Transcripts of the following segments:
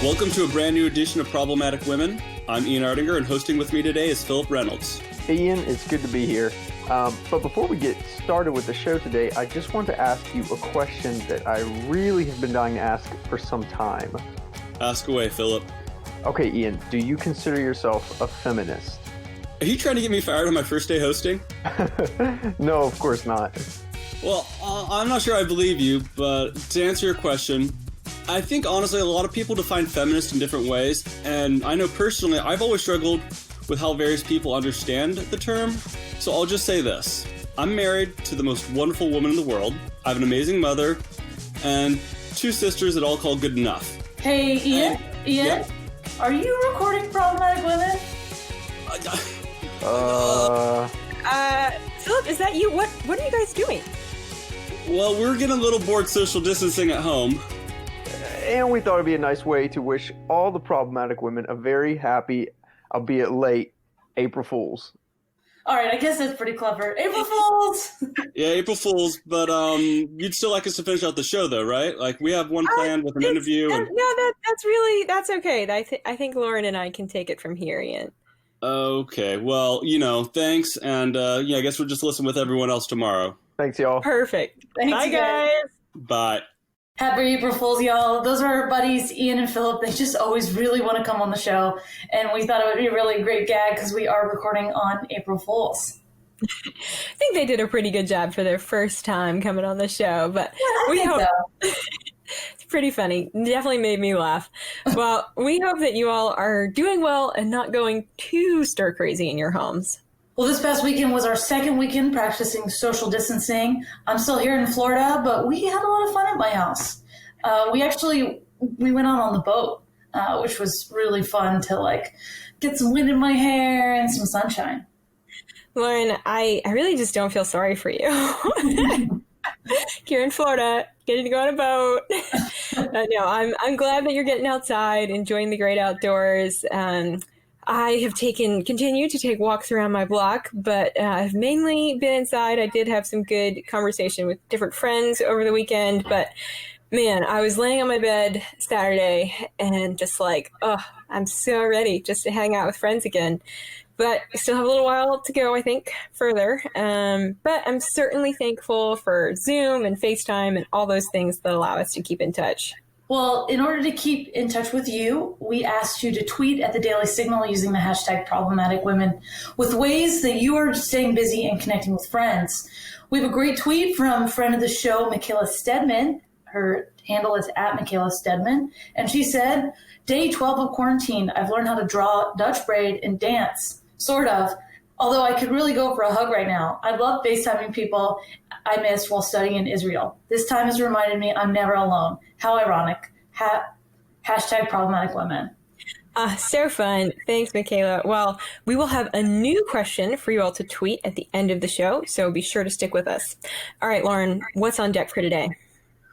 Welcome to a brand new edition of Problematic Women. I'm Ian Ardinger, and hosting with me today is Philip Reynolds. Ian, it's good to be here. But before we get started with the show today, I just want to ask you a question that I really have been dying to ask for some time. Ask away, Philip. Okay, Ian, do you consider yourself a feminist? Are you trying to get me fired on my first day hosting? No, of course not. Well, I'm not sure I believe you, but to answer your question, I think honestly a lot of people define feminist in different ways, and I know personally I've always struggled with how various people understand the term, so I'll just say this. I'm married to the most wonderful woman in the world. I have an amazing mother, and two sisters that all call good enough. Hey, Ian? Yeah. Are you recording Problematic Women? Philip, is that you? What are you guys doing? Well, we're getting a little bored social distancing at home. And we thought it'd be a nice way to wish all the problematic women a very happy, albeit late, April Fools. All right, I guess that's pretty clever. April Fools! Yeah, April Fools, but you'd still like us to finish out the show, though, right? Like, we have one planned with an interview. That's okay. I think Lauren and I can take it from here, Ian. Okay, well, thanks, and I guess we'll just listen with everyone else tomorrow. Thanks, y'all. Perfect. Thanks, Bye, guys. Bye. Happy April Fools, y'all. Those are our buddies, Ian and Philip. They just always really want to come on the show, and we thought it would be a really great gag because we are recording on April Fools. I think they did a pretty good job for their first time coming on the show, but we hope so. It's pretty funny. Definitely made me laugh. Well, we hope that you all are doing well and not going too stir crazy in your homes. Well, this past weekend was our second weekend practicing social distancing. I'm still here in Florida, but we had a lot of fun at my house. We went out on the boat, which was really fun to get some wind in my hair and some sunshine. Lauren, I really just don't feel sorry for you. Here in Florida, getting to go on a boat. No, I'm glad that you're getting outside, enjoying the great outdoors. I have continued to take walks around my block, but I've mainly been inside. I did have some good conversation with different friends over the weekend, but man, I was laying on my bed Saturday and just I'm so ready just to hang out with friends again. But I still have a little while to go, I think, further. But I'm certainly thankful for Zoom and FaceTime and all those things that allow us to keep in touch. Well, in order to keep in touch with you, we asked you to tweet at the Daily Signal using the hashtag Problematic Women with ways that you are staying busy and connecting with friends. We have a great tweet from friend of the show, Michaela Stedman. Her handle is at Michaela Stedman. And she said, day 12 of quarantine, I've learned how to draw Dutch braid and dance, sort of. Although I could really go for a hug right now. I love FaceTiming people I missed while studying in Israel. This time has reminded me I'm never alone. How ironic. Hashtag Problematic Women. So fun. Thanks, Michaela. Well, we will have a new question for you all to tweet at the end of the show, so be sure to stick with us. All right, Lauren, what's on deck for today?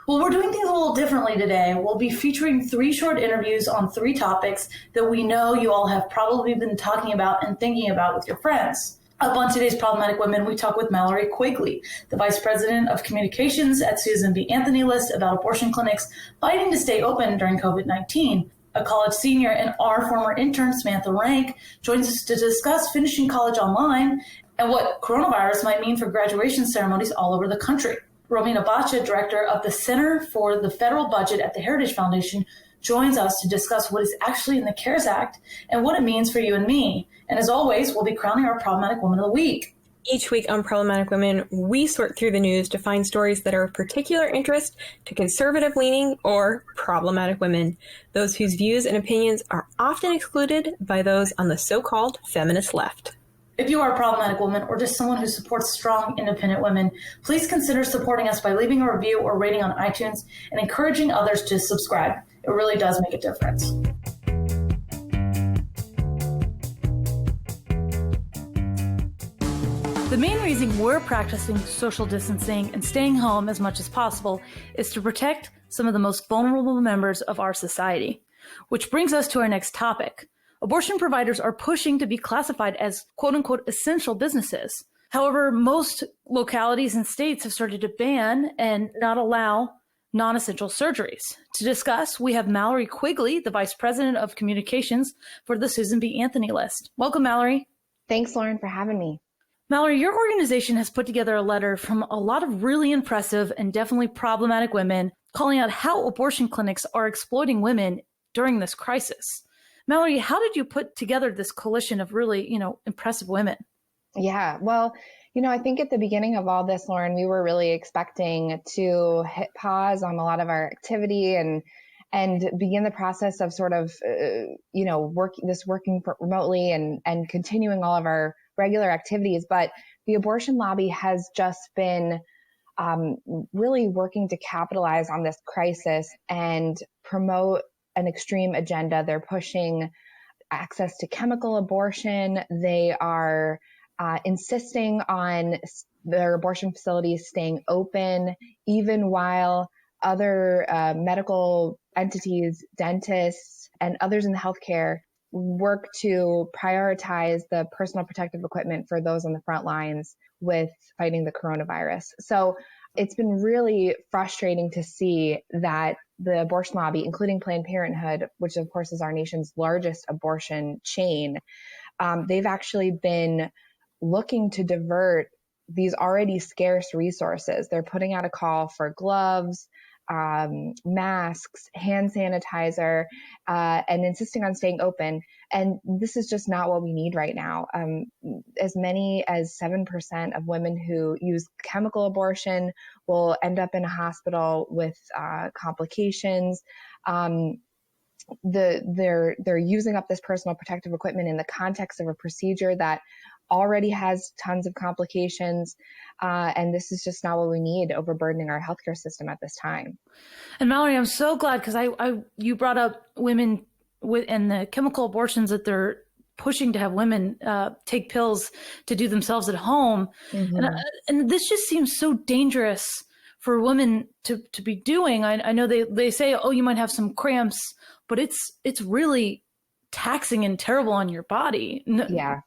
Well, we're doing things a little differently today. We'll be featuring 3 short interviews on 3 topics that we know you all have probably been talking about and thinking about with your friends. Up on today's Problematic Women, we talk with Mallory Quigley, the Vice President of Communications at Susan B. Anthony List, about abortion clinics fighting to stay open during COVID-19. A college senior and our former intern, Samantha Renck, joins us to discuss finishing college online and what coronavirus might mean for graduation ceremonies all over the country. Romina Boccia, director of the Center for the Federal Budget at the Heritage Foundation, joins us to discuss what is actually in the CARES Act and what it means for you and me. And as always, we'll be crowning our Problematic Woman of the Week. Each week on Problematic Women, we sort through the news to find stories that are of particular interest to conservative-leaning or problematic women, those whose views and opinions are often excluded by those on the so-called feminist left. If you are a problematic woman or just someone who supports strong, independent women, please consider supporting us by leaving a review or rating on iTunes and encouraging others to subscribe. It really does make a difference. The main reason we're practicing social distancing and staying home as much as possible is to protect some of the most vulnerable members of our society. Which brings us to our next topic. Abortion providers are pushing to be classified as quote-unquote essential businesses. However, most localities and states have started to ban and not allow non-essential surgeries. To discuss, we have Mallory Quigley, the Vice President of Communications for the Susan B. Anthony List. Welcome, Mallory. Thanks, Lauren, for having me. Mallory, your organization has put together a letter from a lot of really impressive and definitely problematic women calling out how abortion clinics are exploiting women during this crisis. Mallory, how did you put together this coalition of really, impressive women? Yeah, well, I think at the beginning of all this, Lauren, we were really expecting to hit pause on a lot of our activity and begin the process of sort of, working remotely and continuing all of our regular activities. But the abortion lobby has just been really working to capitalize on this crisis and promote an extreme agenda. They're pushing access to chemical abortion. They are insisting on their abortion facilities staying open, even while other medical entities, dentists, and others in the healthcare work to prioritize the personal protective equipment for those on the front lines with fighting the coronavirus. So it's been really frustrating to see that the abortion lobby, including Planned Parenthood, which of course is our nation's largest abortion chain, they've actually been looking to divert these already scarce resources. They're putting out a call for gloves, masks, hand sanitizer, and insisting on staying open. And this is just not what we need right now. As many as 7% of women who use chemical abortion will end up in a hospital with complications. They're using up this personal protective equipment in the context of a procedure that already has tons of complications. And this is just not what we need, overburdening our healthcare system at this time. And Mallory, I'm so glad because you brought up women and the chemical abortions that they're pushing to have women take pills to do themselves at home. Mm-hmm. And this just seems so dangerous for women to be doing. I know they say, oh, you might have some cramps, but it's really taxing and terrible on your body. Yeah.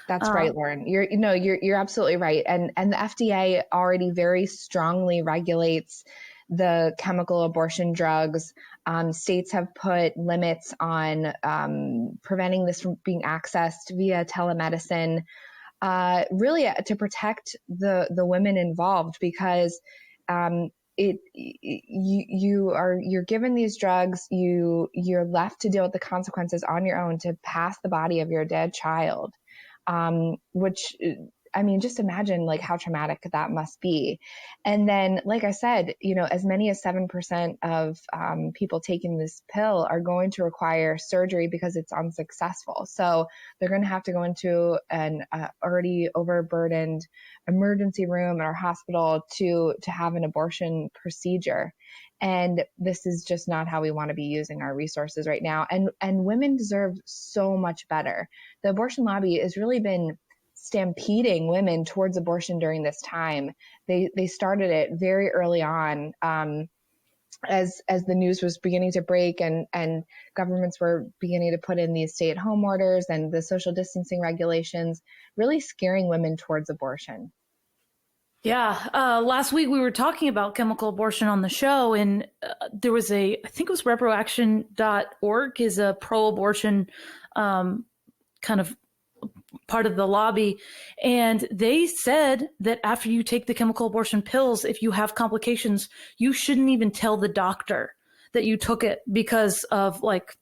That's right, Lauren. You're absolutely right. And the FDA already very strongly regulates the chemical abortion drugs. States have put limits on preventing this from being accessed via telemedicine, really to protect the women involved, because you're given these drugs, you're left to deal with the consequences on your own to pass the body of your dead child. Which, I mean, just imagine like how traumatic that must be. And then, like I said, as many as 7% of people taking this pill are going to require surgery because it's unsuccessful. So they're going to have to go into an already overburdened emergency room in our hospital to have an abortion procedure. And this is just not how we want to be using our resources right now. And women deserve so much better. The abortion lobby has really been stampeding women towards abortion during this time. They started it very early on, as the news was beginning to break and governments were beginning to put in these stay-at-home orders and the social distancing regulations, really scaring women towards abortion. Yeah. Last week we were talking about chemical abortion on the show, and there was I think it was reproaction.org is a pro-abortion kind of part of the lobby. And they said that after you take the chemical abortion pills, if you have complications, you shouldn't even tell the doctor that you took it because of like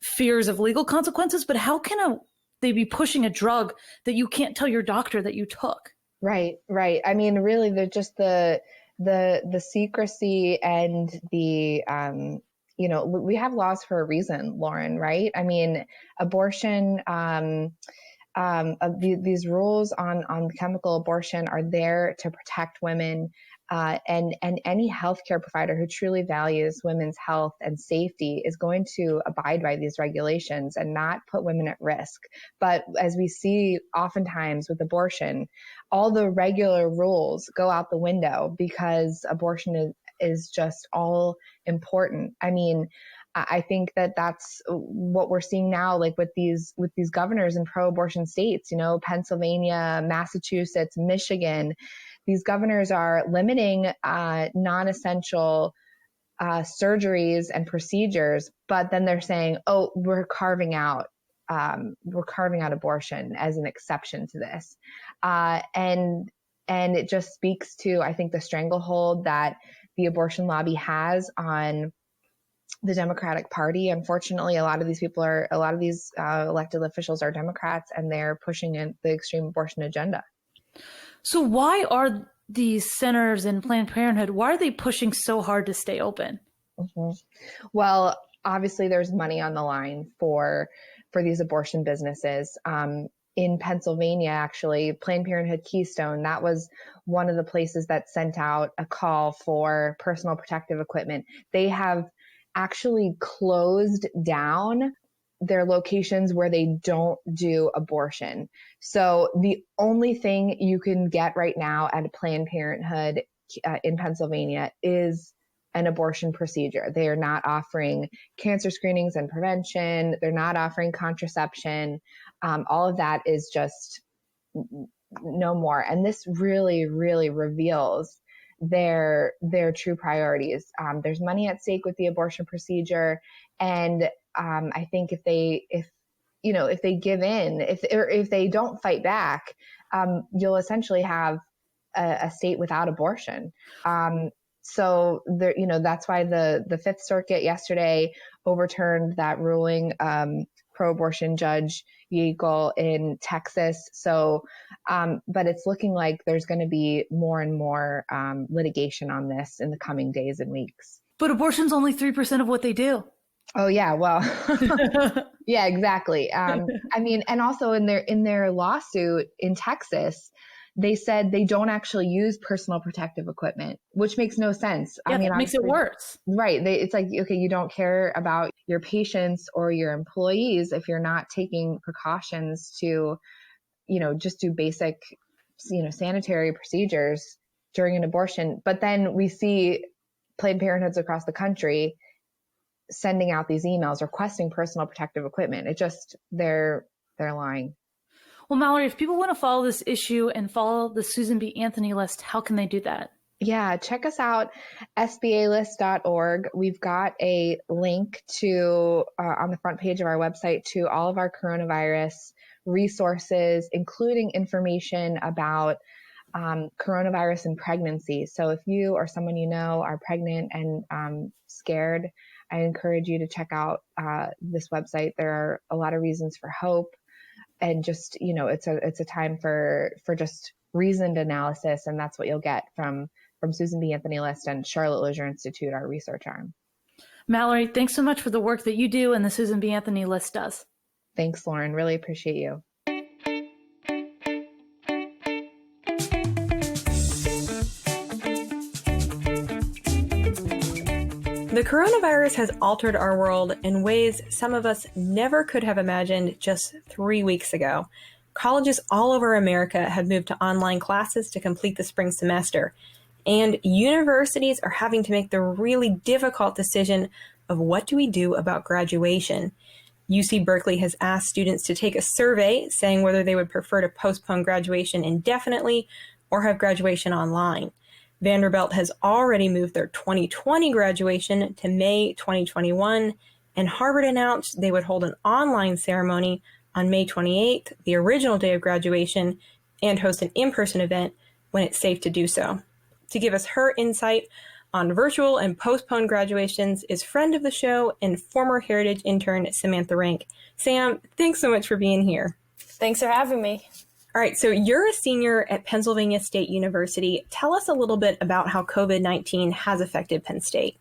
fears of legal consequences. But how can they be pushing a drug that you can't tell your doctor that you took? Right. I mean, really, they're just the secrecy and the, we have laws for a reason, Lauren, right? I mean, abortion, these rules on chemical abortion are there to protect women, and any healthcare provider who truly values women's health and safety is going to abide by these regulations and not put women at risk. But as we see oftentimes with abortion, all the regular rules go out the window because abortion is just all important. I mean, I think that that's what we're seeing now, like with these governors in pro-abortion states, Pennsylvania, Massachusetts, Michigan. These governors are limiting non-essential surgeries and procedures, but then they're saying, "Oh, we're carving out abortion as an exception to this," and it just speaks to, I think, the stranglehold that the abortion lobby has on the Democratic Party. Unfortunately, a lot of these elected officials are Democrats, and they're pushing in the extreme abortion agenda. So why are these centers in Planned Parenthood, why are they pushing so hard to stay open? Mm-hmm. Well, obviously there's money on the line for these abortion businesses. In Pennsylvania, actually, Planned Parenthood Keystone, that was one of the places that sent out a call for personal protective equipment. They have actually closed down their locations where they don't do abortion. So the only thing you can get right now at a Planned Parenthood in Pennsylvania is an abortion procedure. They are not offering cancer screenings and prevention. They're not offering contraception. All of that is just no more. And this really, really reveals their true priorities. There's money at stake with the abortion procedure. And I think if they give in, if they don't fight back, you'll essentially have a state without abortion. So there, that's why the Fifth Circuit yesterday overturned that ruling, pro-abortion Judge Yeagle in Texas. So, but it's looking like there's going to be more and more litigation on this in the coming days and weeks. But abortion's only 3% of what they do. Oh yeah, well, yeah, exactly. I mean, and also in their lawsuit in Texas, they said they don't actually use personal protective equipment, which makes no sense. Yeah, I mean, that makes it worse. Right. It's like, okay, you don't care about your patients or your employees if you're not taking precautions to, just do basic, sanitary procedures during an abortion. But then we see Planned Parenthoods across the country sending out these emails requesting personal protective equipment. It just, they're lying. Well, Mallory, if people want to follow this issue and follow the Susan B. Anthony list, how can they do that? Yeah, check us out, sbalist.org. We've got a link to on the front page of our website to all of our coronavirus resources, including information about coronavirus and pregnancy. So if you or someone you know are pregnant and scared, I encourage you to check out this website. There are a lot of reasons for hope. And just, it's a time for just reasoned analysis. And that's what you'll get from Susan B. Anthony List and Charlotte Lozier Institute, our research arm. Mallory, thanks so much for the work that you do and the Susan B. Anthony List does. Thanks, Lauren. Really appreciate you. The coronavirus has altered our world in ways some of us never could have imagined just 3 weeks ago. Colleges all over America have moved to online classes to complete the spring semester, and universities are having to make the really difficult decision of what do we do about graduation. UC Berkeley has asked students to take a survey saying whether they would prefer to postpone graduation indefinitely or have graduation online. Vanderbilt has already moved their 2020 graduation to May 2021, and Harvard announced they would hold an online ceremony on May 28th, the original day of graduation, and host an in-person event when it's safe to do so. To give us her insight on virtual and postponed graduations is friend of the show and former Heritage intern Samantha Renck. Sam, thanks so much for being here. Thanks for having me. All right, so you're a senior at Pennsylvania State University. Tell us a little bit about how COVID-19 has affected Penn State.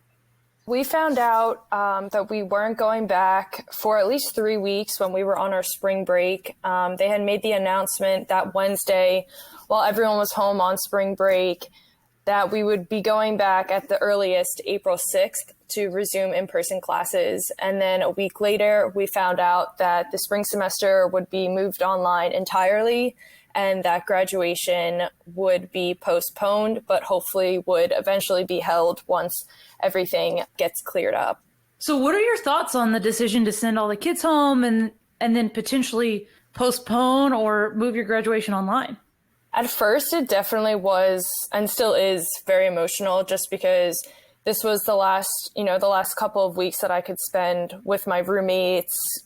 We found out that we weren't going back for at least 3 weeks when we were on our spring break. They had made the announcement that Wednesday, while everyone was home on spring break, that we would be going back at the earliest April 6th to resume in-person classes. And then a week later, we found out that the spring semester would be moved online entirely and that graduation would be postponed, but hopefully would eventually be held once everything gets cleared up. So what are your thoughts on the decision to send all the kids home and then potentially postpone or move your graduation online? At first, it definitely was and still is very emotional, just because this was the last couple of weeks that I could spend with my roommates,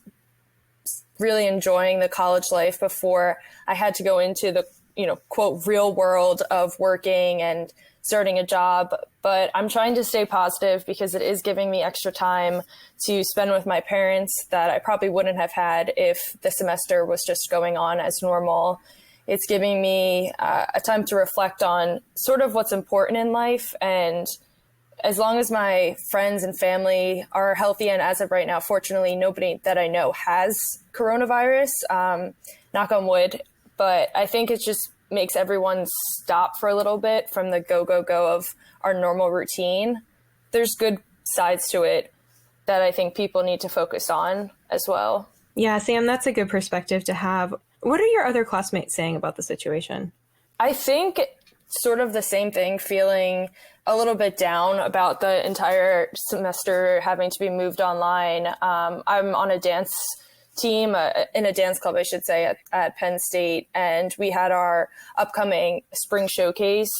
really enjoying the college life before I had to go into the, quote, real world of working and starting a job. But I'm trying to stay positive because it is giving me extra time to spend with my parents that I probably wouldn't have had if the semester was just going on as normal. It's giving me a time to reflect on sort of what's important in life. And as long as my friends and family are healthy, and as of right now, fortunately, nobody that I know has coronavirus, knock on wood. But I think it just makes everyone stop for a little bit from the go of our normal routine. There's good sides to it that I think people need to focus on as well. Yeah, Sam, that's a good perspective to have. What are your other classmates saying about the situation? I think sort of the same thing, feeling a little bit down about the entire semester having to be moved online. I'm on a dance team, in a dance club, I should say, at Penn State. And we had our upcoming spring showcase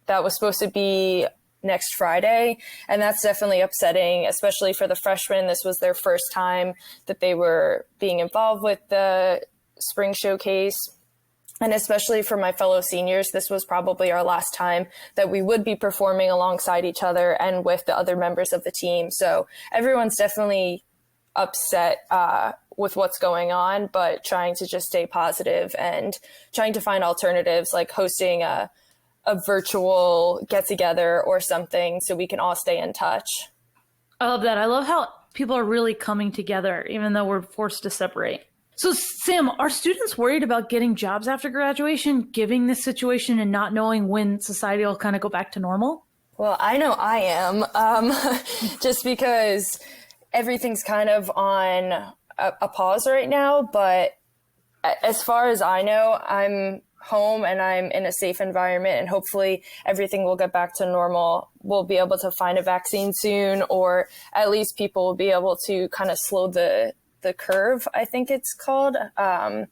that was supposed to be next Friday. And that's definitely upsetting, especially for the freshmen. This was their first time that they were being involved with the spring showcase. And especially for my fellow seniors, this was probably our last time that we would be performing alongside each other and with the other members of the team. So everyone's definitely upset with what's going on, but trying to just stay positive and trying to find alternatives, like hosting a virtual get-together or something so we can all stay in touch. I love that. I love how people are really coming together, even though we're forced to separate. So, Sam, are students worried about getting jobs after graduation, given this situation and not knowing when society will kind of go back to normal? Well, I know I am, just because everything's kind of on a pause right now. But as far as I know, I'm home and I'm in a safe environment, and hopefully everything will get back to normal. We'll be able to find a vaccine soon, or at least people will be able to kind of slow the curve, I think it's called, and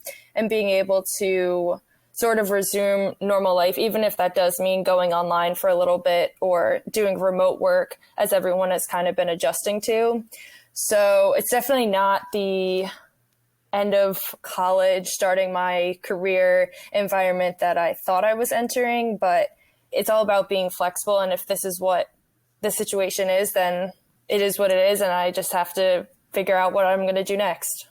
being able to sort of resume normal life, even if that does mean going online for a little bit or doing remote work, as everyone has kind of been adjusting to. So it's definitely not the end of college, starting my career environment that I thought I was entering, but it's all about being flexible. And if this is what the situation is, then it is what it is. And I just have to figure out what I'm going to do next.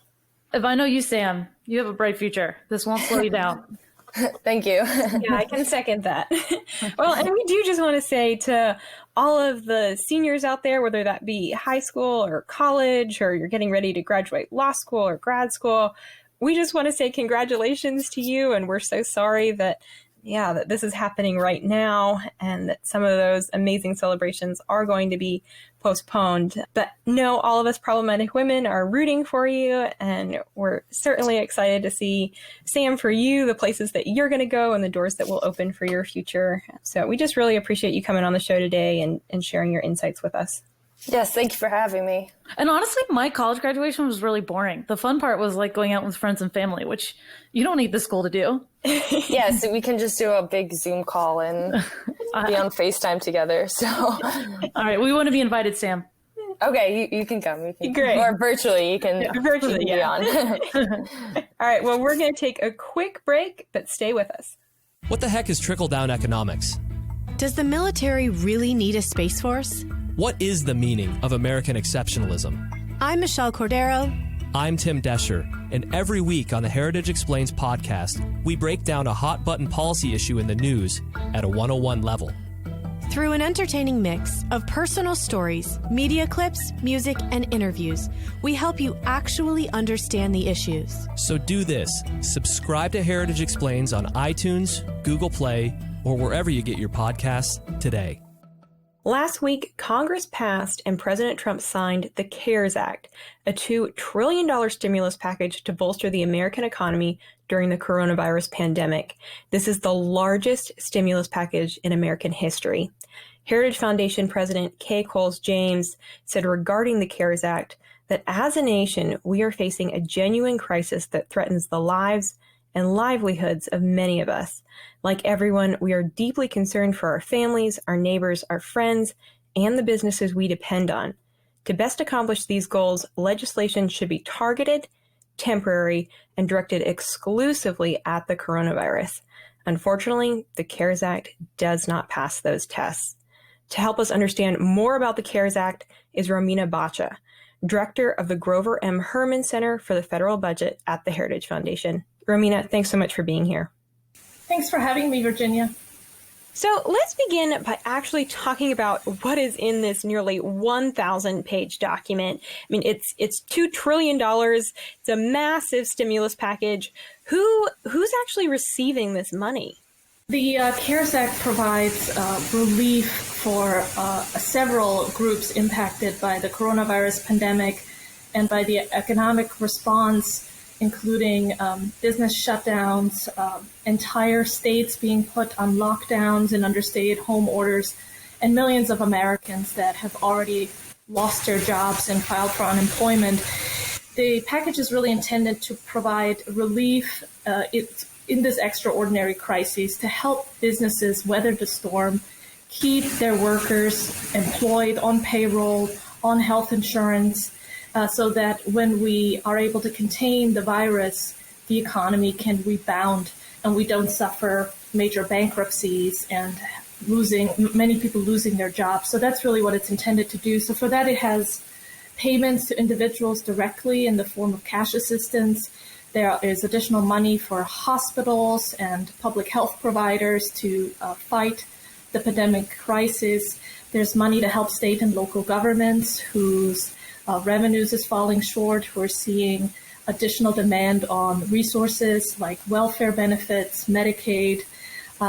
If I know you, Sam, you have a bright future. This won't slow you down. Thank you. Yeah, I can second that. Well, and we do just want to say to all of the seniors out there, whether that be high school or college, or you're getting ready to graduate law school or grad school, we just want to say congratulations to you. And we're so sorry that this is happening right now, and that some of those amazing celebrations are going to be postponed. But no, all of us problematic women are rooting for you, and we're certainly excited to see, Sam, for you, the places that you're going to go and the doors that will open for your future. So we just really appreciate you coming on the show today and sharing your insights with us. Yes, thank you for having me. And honestly, my college graduation was really boring. The fun part was like going out with friends and family, which you don't need the school to do. Yes, we can just do a big Zoom call and be on FaceTime together. So, all right, we want to be invited, Sam. Okay, you can come. Great. Or virtually, you can be on. All right, well, we're going to take a quick break, but stay with us. What the heck is trickle-down economics? Does the military really need a space force? What is the meaning of American exceptionalism? I'm Michelle Cordero. I'm Tim Desher, and every week on the Heritage Explains podcast, we break down a hot-button policy issue in the news at a 101 level. Through an entertaining mix of personal stories, media clips, music, and interviews, we help you actually understand the issues. So do this. Subscribe to Heritage Explains on iTunes, Google Play, or wherever you get your podcasts today. Last week, Congress passed and President Trump signed the CARES Act, a $2 trillion stimulus package to bolster the American economy during the coronavirus pandemic. This is the largest stimulus package in American history. Heritage Foundation President Kay Coles James said regarding the CARES Act that as a nation, we are facing a genuine crisis that threatens the lives and livelihoods of many of us. Like everyone, we are deeply concerned for our families, our neighbors, our friends, and the businesses we depend on. To best accomplish these goals, legislation should be targeted, temporary, and directed exclusively at the coronavirus. Unfortunately, the CARES Act does not pass those tests. To help us understand more about the CARES Act is Romina Boccia, Director of the Grover M. Hermann Center for the Federal Budget at the Heritage Foundation. Romina, thanks so much for being here. Thanks for having me, Virginia. So let's begin by actually talking about what is in this nearly 1,000-page document. I mean, it's $2 trillion. It's a massive stimulus package. Who's actually receiving this money? The CARES Act provides relief for several groups impacted by the coronavirus pandemic and by the economic response, including business shutdowns, entire states being put on lockdowns and under stay-at-home orders, and millions of Americans that have already lost their jobs and filed for unemployment. The package is really intended to provide relief in this extraordinary crisis to help businesses weather the storm, keep their workers employed on payroll, on health insurance, so that when we are able to contain the virus, the economy can rebound and we don't suffer major bankruptcies and many people losing their jobs. So that's really what it's intended to do. So for that, it has payments to individuals directly in the form of cash assistance. There is additional money for hospitals and public health providers to fight the pandemic crisis. There's money to help state and local governments whose revenues is falling short, who are seeing additional demand on resources like welfare benefits, Medicaid.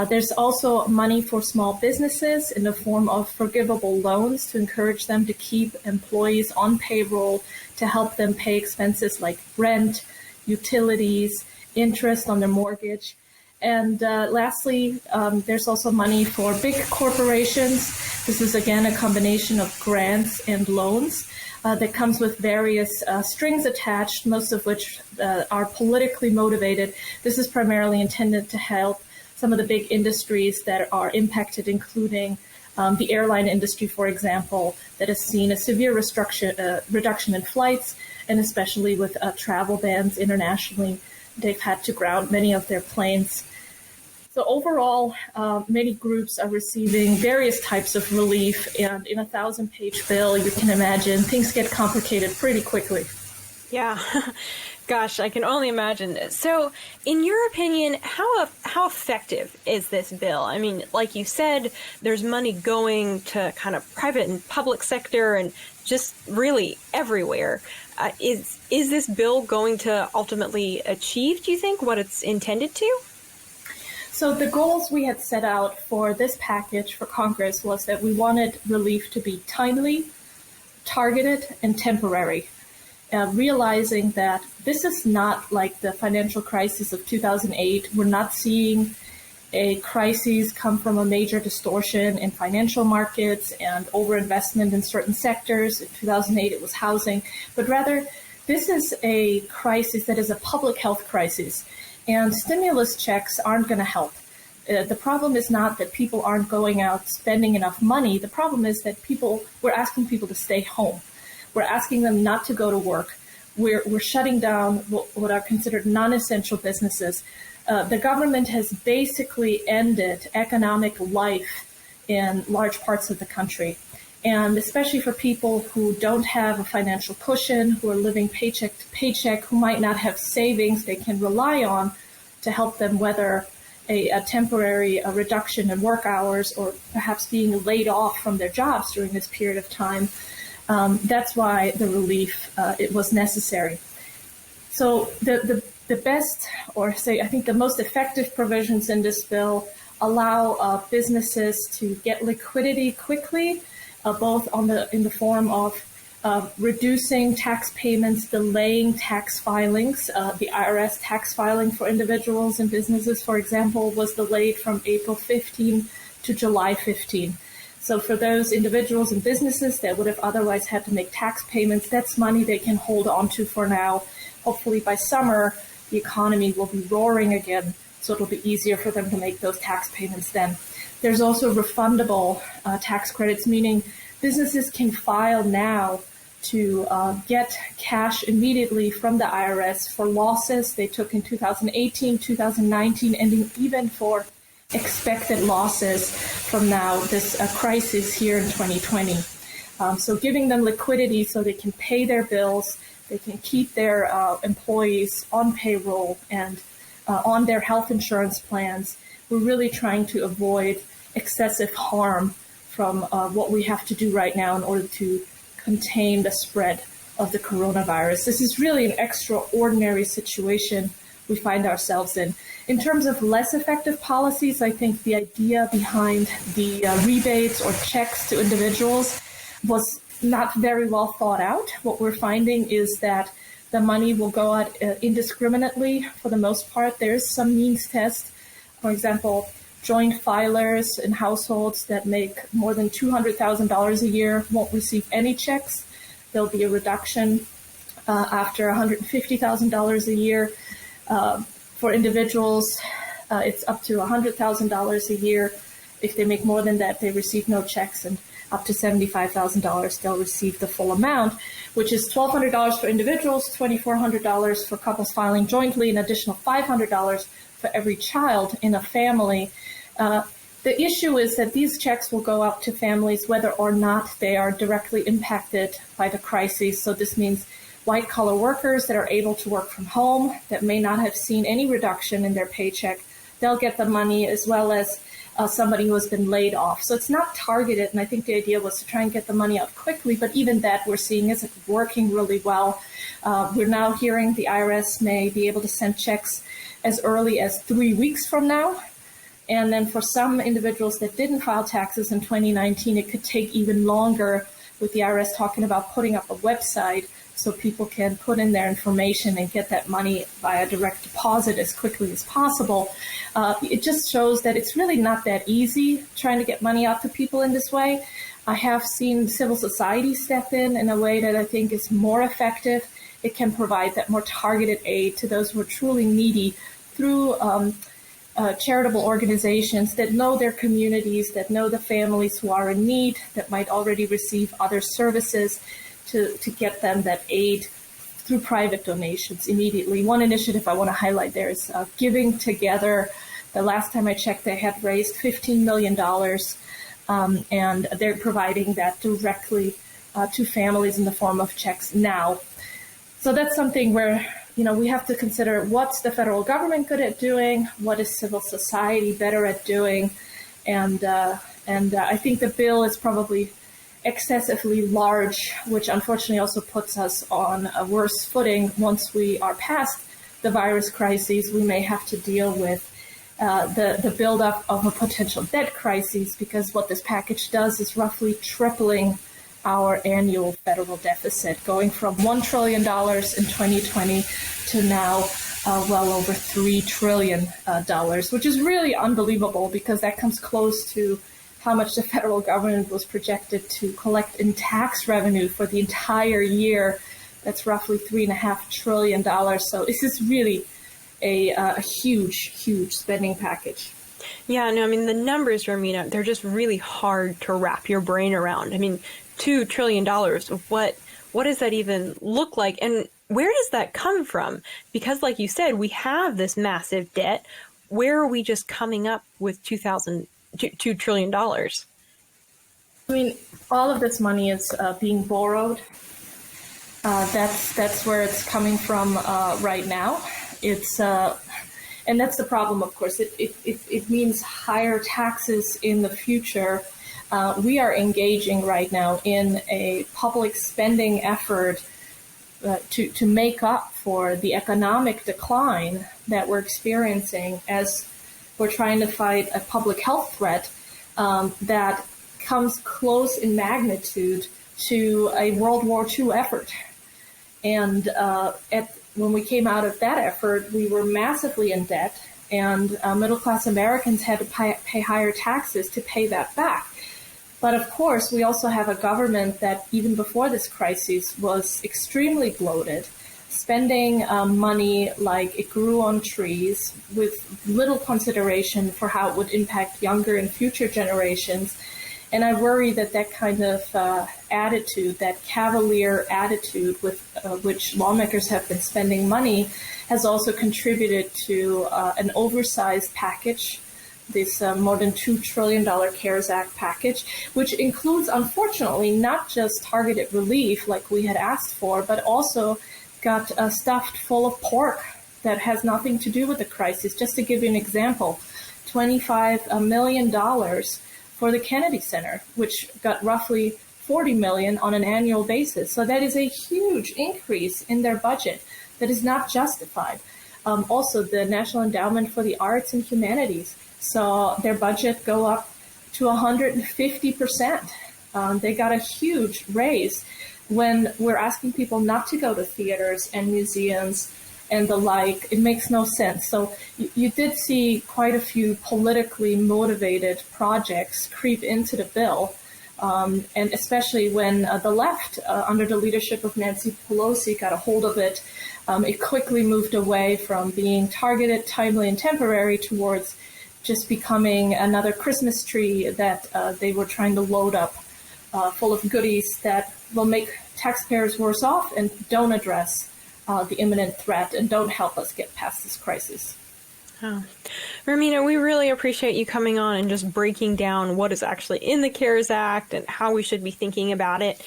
There's also money for small businesses in the form of forgivable loans to encourage them to keep employees on payroll, to help them pay expenses like rent, utilities, interest on their mortgage. And lastly, there's also money for big corporations. This is, again, a combination of grants and loans that comes with various strings attached, most of which are politically motivated. This is primarily intended to help some of the big industries that are impacted, including the airline industry, for example, that has seen a severe reduction in flights, and especially with travel bans internationally, they've had to ground many of their planes. So overall, many groups are receiving various types of relief, and in a 1,000-page bill, you can imagine things get complicated pretty quickly. Yeah. Gosh, I can only imagine. So, in your opinion, how effective is this bill? I mean, like you said, there's money going to kind of private and public sector and just really everywhere. Is this bill going to ultimately achieve, do you think, what it's intended to? So the goals we had set out for this package for Congress was that we wanted relief to be timely, targeted, and temporary. Realizing that this is not like the financial crisis of 2008. We're not seeing a crisis come from a major distortion in financial markets and overinvestment in certain sectors. In 2008, it was housing. But rather, this is a crisis that is a public health crisis. And stimulus checks aren't going to help. The problem is not that people aren't going out spending enough money. The problem is that we're asking people to stay home. We're asking them not to go to work. We're shutting down what are considered non-essential businesses. The government has basically ended economic life in large parts of the country. And especially for people who don't have a financial cushion, who are living paycheck to paycheck, who might not have savings they can rely on to help them weather a temporary reduction in work hours or perhaps being laid off from their jobs during this period of time. That's why the relief it was necessary. So the best, or say, I think the most effective provisions in this bill allow businesses to get liquidity quickly, both in the form of reducing tax payments, delaying tax filings. The IRS tax filing for individuals and businesses, for example, was delayed from April 15 to July 15. So for those individuals and businesses that would have otherwise had to make tax payments, that's money they can hold on to for now. Hopefully by summer, the economy will be roaring again, so it'll be easier for them to make those tax payments then. There's also refundable tax credits, meaning businesses can file now to get cash immediately from the IRS for losses they took in 2018, 2019, and even for expected losses from now this crisis here in 2020. So giving them liquidity so they can pay their bills, they can keep their employees on payroll and on their health insurance plans. We're really trying to avoid excessive harm from what we have to do right now in order to contain the spread of the coronavirus. This is really an extraordinary situation we find ourselves in. In terms of less effective policies, I think the idea behind the rebates or checks to individuals was not very well thought out. What we're finding is that the money will go out indiscriminately for the most part. There is some means test. For example, joint filers in households that make more than $200,000 a year won't receive any checks. There'll be a reduction after $150,000 a year. For individuals, it's up to $100,000 a year. If they make more than that, they receive no checks, and up to $75,000, they'll receive the full amount, which is $1,200 for individuals, $2,400 for couples filing jointly, an additional $500 for every child in a family. The issue is that these checks will go out to families whether or not they are directly impacted by the crisis. So this means white-collar workers that are able to work from home, that may not have seen any reduction in their paycheck, they'll get the money, as well as somebody who has been laid off. So it's not targeted, and I think the idea was to try and get the money out quickly, but even that we're seeing isn't working really well. We're now hearing the IRS may be able to send checks as early as 3 weeks from now. And then for some individuals that didn't file taxes in 2019, it could take even longer, with the IRS talking about putting up a website so people can put in their information and get that money via direct deposit as quickly as possible. It just shows that it's really not that easy trying to get money out to people in this way. I have seen civil society step in a way that I think is more effective. It can provide that more targeted aid to those who are truly needy through charitable organizations that know their communities, that know the families who are in need, that might already receive other services, to get them that aid through private donations immediately. One initiative I want to highlight there is Giving Together. The last time I checked, they had raised $15 million, and they're providing that directly to families in the form of checks now. So that's something where, we have to consider what's the federal government good at doing, what is civil society better at doing, and I think the bill is probably excessively large, which unfortunately also puts us on a worse footing. Once we are past the virus crises, we may have to deal with the buildup of a potential debt crisis, because what this package does is roughly tripling our annual federal deficit, going from $1 trillion in 2020 to now well over $3 trillion, which is really unbelievable, because that comes close to how much the federal government was projected to collect in tax revenue for the entire year. That's roughly $3.5 trillion. So this is really a huge, huge spending package. Yeah, no, I mean, the numbers, Romina, they're just really hard to wrap your brain around. I mean, $2 trillion, what does that even look like? And where does that come from? Because like you said, we have this massive debt. Where are we just coming up with $2 trillion? I mean, all of this money is being borrowed. That's where it's coming from right now. It's and that's the problem, of course. It means higher taxes in the future. We are engaging right now in a public spending effort to make up for the economic decline that we're experiencing as we're trying to fight a public health threat that comes close in magnitude to a World War II effort. And when we came out of that effort, we were massively in debt, and middle-class Americans had to pay higher taxes to pay that back. But of course, we also have a government that even before this crisis was extremely bloated, spending money like it grew on trees with little consideration for how it would impact younger and future generations. And I worry that that kind of attitude, that cavalier attitude with which lawmakers have been spending money, has also contributed to an oversized package, this more than $2 trillion CARES Act package, which includes, unfortunately, not just targeted relief like we had asked for, but also got stuffed full of pork that has nothing to do with the crisis. Just to give you an example, $25 million for the Kennedy Center, which got roughly $40 million on an annual basis. So that is a huge increase in their budget that is not justified. Also, the National Endowment for the Arts and Humanities saw their budget go up to 150%. They got a huge raise when we're asking people not to go to theaters and museums and the like. It makes no sense. So you did see quite a few politically motivated projects creep into the bill, and especially when the left, under the leadership of Nancy Pelosi, got a hold of it, it quickly moved away from being targeted, timely, and temporary towards just becoming another Christmas tree that they were trying to load up full of goodies that will make taxpayers worse off and don't address the imminent threat and don't help us get past this crisis. Oh. Romina, we really appreciate you coming on and just breaking down what is actually in the CARES Act and how we should be thinking about it.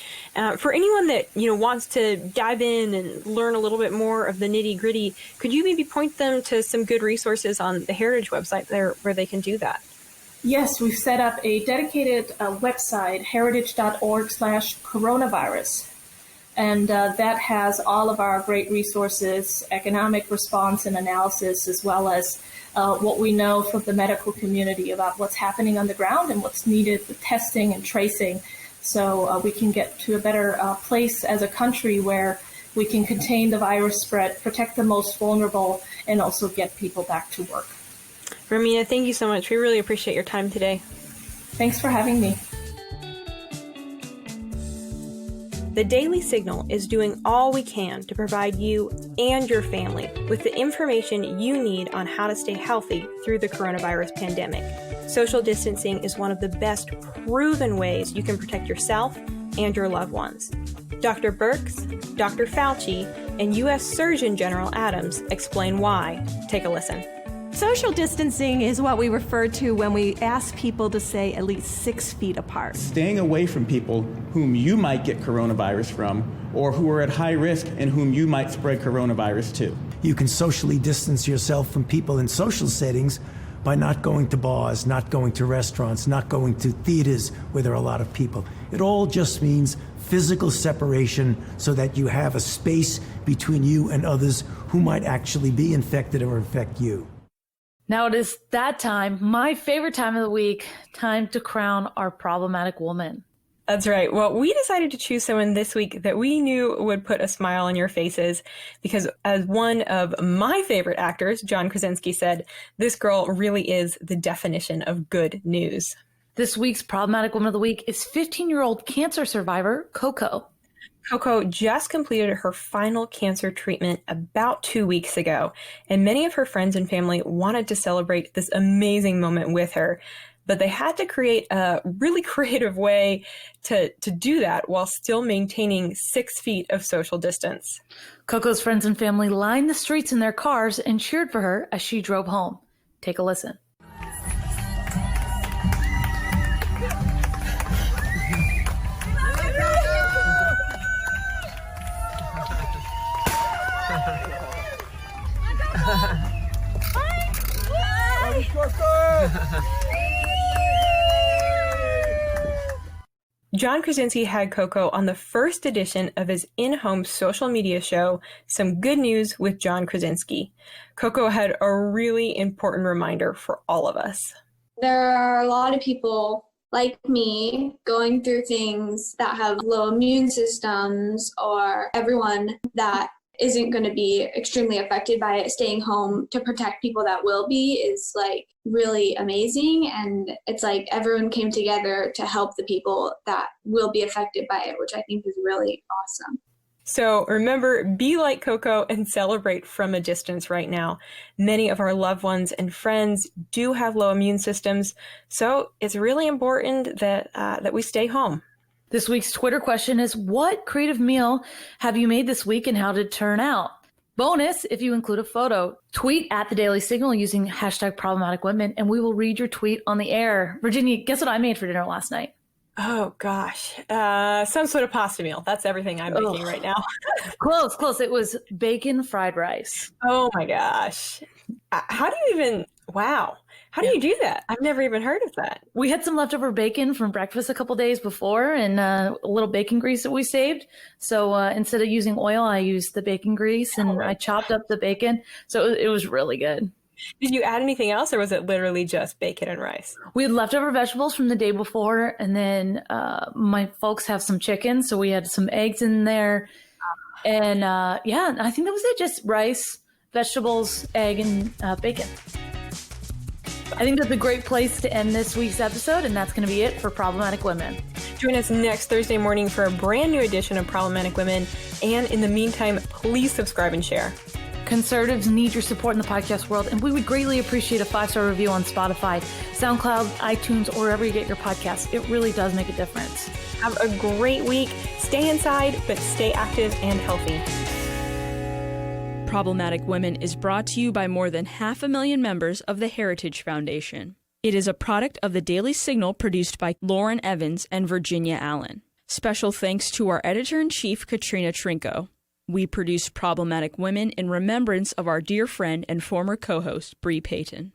For anyone that wants to dive in and learn a little bit more of the nitty-gritty, could you maybe point them to some good resources on the Heritage website there where they can do that? Yes, we've set up a dedicated website, heritage.org/coronavirus. And that has all of our great resources, economic response and analysis, as well as what we know from the medical community about what's happening on the ground and what's needed with testing and tracing, so we can get to a better place as a country where we can contain the virus spread, protect the most vulnerable, and also get people back to work. Romina, thank you so much. We really appreciate your time today. Thanks for having me. The Daily Signal is doing all we can to provide you and your family with the information you need on how to stay healthy through the coronavirus pandemic. Social distancing is one of the best proven ways you can protect yourself and your loved ones. Dr. Birx, Dr. Fauci, and U.S. Surgeon General Adams explain why. Take a listen. Social distancing is what we refer to when we ask people to stay at least 6 feet apart. Staying away from people whom you might get coronavirus from, or who are at high risk and whom you might spread coronavirus to. You can socially distance yourself from people in social settings by not going to bars, not going to restaurants, not going to theaters where there are a lot of people. It all just means physical separation so that you have a space between you and others who might actually be infected or infect you. Now it is that time, my favorite time of the week, time to crown our problematic woman. That's right. Well, we decided to choose someone this week that we knew would put a smile on your faces because, as one of my favorite actors, John Krasinski, said, this girl really is the definition of good news. This week's problematic woman of the week is 15-year-old cancer survivor Coco. Coco just completed her final cancer treatment about 2 weeks ago, and many of her friends and family wanted to celebrate this amazing moment with her, but they had to create a really creative way to do that while still maintaining 6 feet of social distance. Coco's friends and family lined the streets in their cars and cheered for her as she drove home. Take a listen. John Krasinski had Coco on the first edition of his in-home social media show, Some Good News with John Krasinski. Coco had a really important reminder for all of us. There are a lot of people like me going through things that have low immune systems, or everyone that isn't going to be extremely affected by it staying home to protect people that will be, is like really amazing. And it's like everyone came together to help the people that will be affected by it, which I think is really awesome. So remember, be like Coco and celebrate from a distance right now. Many of our loved ones and friends do have low immune systems, so it's really important that we stay home. This week's Twitter question is, what creative meal have you made this week and how did it turn out? Bonus, if you include a photo, tweet at The Daily Signal using #problematicwomen, and we will read your tweet on the air. Virginia, guess what I made for dinner last night? Oh, gosh. Some sort of pasta meal. That's everything I'm making right now. Close. It was bacon fried rice. Oh, my gosh. How do you do that? I've never even heard of that. We had some leftover bacon from breakfast a couple days before, and a little bacon grease that we saved. So instead of using oil, I used the bacon grease, and I chopped up the bacon. So it was really good. Did you add anything else, or was it literally just bacon and rice? We had leftover vegetables from the day before, and then my folks have some chicken, so we had some eggs in there. And I think that was it, just rice, vegetables, egg, and bacon. I think that's a great place to end this week's episode, and that's going to be it for Problematic Women. Join us next Thursday morning for a brand new edition of Problematic Women, and in the meantime, please subscribe and share. Conservatives need your support in the podcast world, and we would greatly appreciate a 5-star review on Spotify, SoundCloud, iTunes, or wherever you get your podcasts. It really does make a difference. Have a great week. Stay inside, but stay active and healthy. Problematic Women is brought to you by more than 500,000 members of the Heritage Foundation. It is a product of the Daily Signal, produced by Lauren Evans and Virginia Allen. Special thanks to our editor-in-chief, Katrina Trinko. We produced Problematic Women in remembrance of our dear friend and former co-host, Bree Payton.